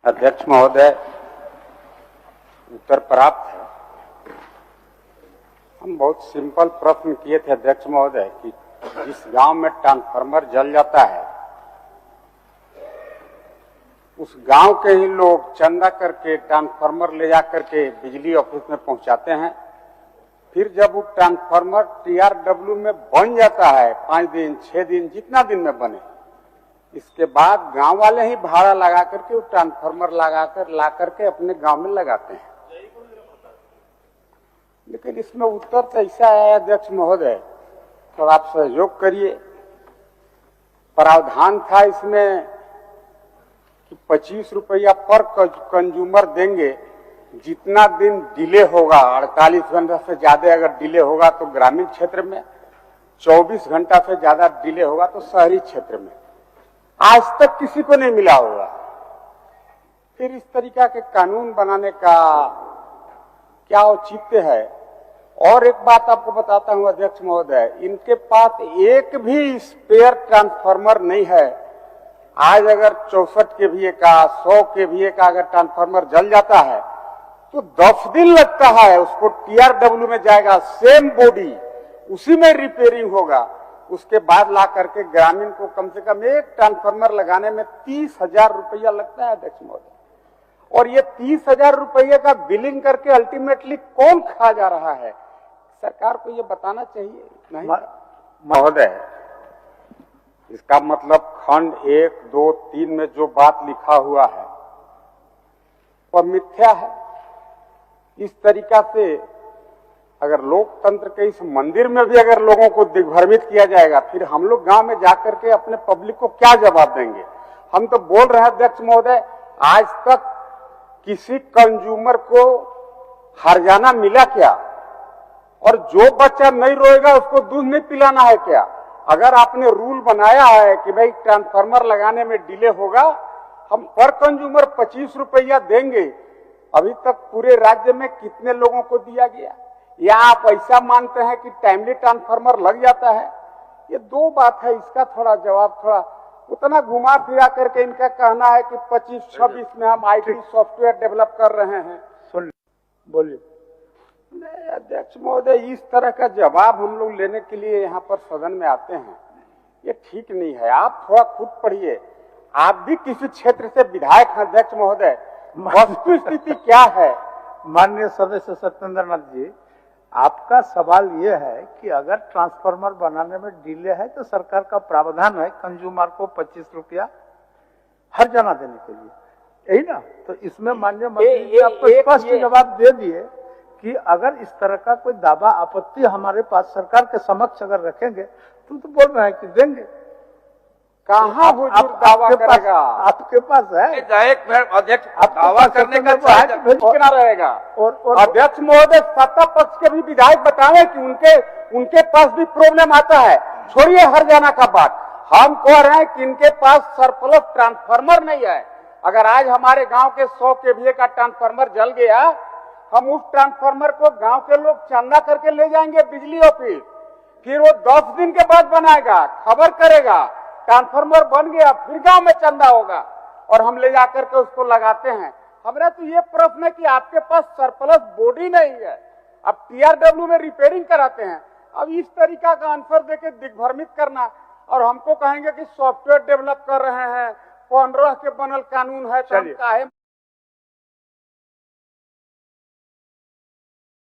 अध्यक्ष महोदय, उत्तर प्राप्त है। हम बहुत सिंपल प्रश्न किए थे अध्यक्ष महोदय कि जिस गांव में ट्रांसफार्मर जल जाता है उस गांव के ही लोग चंदा करके ट्रांसफार्मर ले जा करके बिजली ऑफिस में पहुंचाते हैं। फिर जब वो ट्रांसफार्मर TRW में बन जाता है 5 दिन 6 दिन जितना दिन में बने, इसके बाद गांव वाले ही भाड़ा लगा करके वो ट्रांसफार्मर ला करके अपने गांव में लगाते हैं। लेकिन इसमें उत्तर तो ऐसा है अध्यक्ष महोदय, तो आप सहयोग करिए। प्रावधान था इसमें कि 25 रुपया पर कंज्यूमर देंगे, जितना दिन डिले होगा 48 घंटा से ज्यादा अगर डिले होगा तो ग्रामीण क्षेत्र में, 24 घंटा से ज्यादा डिले होगा तो शहरी क्षेत्र में। आज तक किसी को नहीं मिला होगा। फिर इस तरीका के कानून बनाने का क्या औचित्य है। और एक बात आपको बताता हूं अध्यक्ष महोदय, इनके पास एक भी स्पेयर ट्रांसफार्मर नहीं है। आज अगर 64 kVA का 100 kVA का अगर ट्रांसफार्मर जल जाता है तो 10 दिन लगता है, उसको TRW में जाएगा, सेम बॉडी उसी में रिपेयरिंग होगा। उसके बाद ला करके ग्रामीण को कम से कम एक ट्रांसफार्मर लगाने में 30,000 रुपया लगता है अध्यक्ष महोदय। और ये 30,000 रुपये का बिलिंग करके अल्टीमेटली कौन खा जा रहा है, सरकार को ये बताना चाहिए। नहीं महोदय, इसका मतलब खंड 1, 2, 3 में जो बात लिखा हुआ है वह मिथ्या है। इस तरीका से अगर लोकतंत्र के इस मंदिर में भी अगर लोगों को दिग्भ्रमित किया जाएगा, फिर हम लोग गांव में जाकर के अपने पब्लिक को क्या जवाब देंगे। हम तो बोल रहे हैं अध्यक्ष महोदय, आज तक किसी कंज्यूमर को हर्जाना मिला क्या? और जो बच्चा नहीं रोएगा उसको दूध नहीं पिलाना है क्या? अगर आपने रूल बनाया है कि भाई ट्रांसफार्मर लगाने में डिले होगा, हम पर कंज्यूमर 25 रुपया देंगे, अभी तक पूरे राज्य में कितने लोगों को दिया गया? या आप ऐसा मानते हैं कि टाइमली ट्रांसफार्मर लग जाता है? ये दो बात है। इसका थोड़ा जवाब थोड़ा उतना घुमा फिरा करके इनका कहना है कि 25-26 में हम IT सॉफ्टवेयर डेवलप कर रहे हैं। सुन बोलिए। नहीं अध्यक्ष महोदय, इस तरह का जवाब हम लोग लेने के लिए यहाँ पर सदन में आते हैं, ये ठीक नहीं है। आप थोड़ा खुद पढ़िए, आप भी किसी क्षेत्र से विधायक हैं अध्यक्ष महोदय, वस्तु स्थिति क्या है? माननीय सदस्य सत्येंद्र नाथ जी, आपका सवाल ये है कि अगर ट्रांसफार्मर बनाने में डिले है तो सरकार का प्रावधान है कंज्यूमर को 25 रुपया हर्जाना देने के लिए, यही ना? तो इसमें माननीय मंत्री जी आपको स्पष्ट जवाब दे दिए कि अगर इस तरह का कोई दावा आपत्ति हमारे पास सरकार के समक्ष अगर रखेंगे तो बोल रहे हैं कि देंगे। कहाँ वो दावा करेगा? आपके पास है एक अध्यक्ष, दावा करने का कितना रहेगा? और अध्यक्ष महोदय, सत्ता पक्ष के भी विधायक बताएं कि उनके पास भी प्रॉब्लम आता है। छोड़िए हर्जाना का बात, हम कह रहे हैं कि इनके पास सरप्लस ट्रांसफार्मर नहीं है। अगर आज हमारे गांव के 100 kVA का ट्रांसफार्मर जल गया, हम उस ट्रांसफार्मर को गांव के लोग चंदा करके ले जाएंगे बिजली ऑफिस, फिर वो 10 दिन के बाद बनाएगा, खबर करेगा, ट्रांसफार्मर बन गया, फिर गांव में चंदा होगा और हम ले जाकर के उसको लगाते हैं। हमारा तो ये प्रश्न है कि आपके पास सरप्लस बॉडी नहीं है, आप TRW में रिपेयरिंग कराते हैं। अब इस तरीका का आंसर देके दिग्भ्रमित करना और हमको कहेंगे कि सॉफ्टवेयर डेवलप कर रहे हैं, 15 के बनल कानून है, तो हम काहे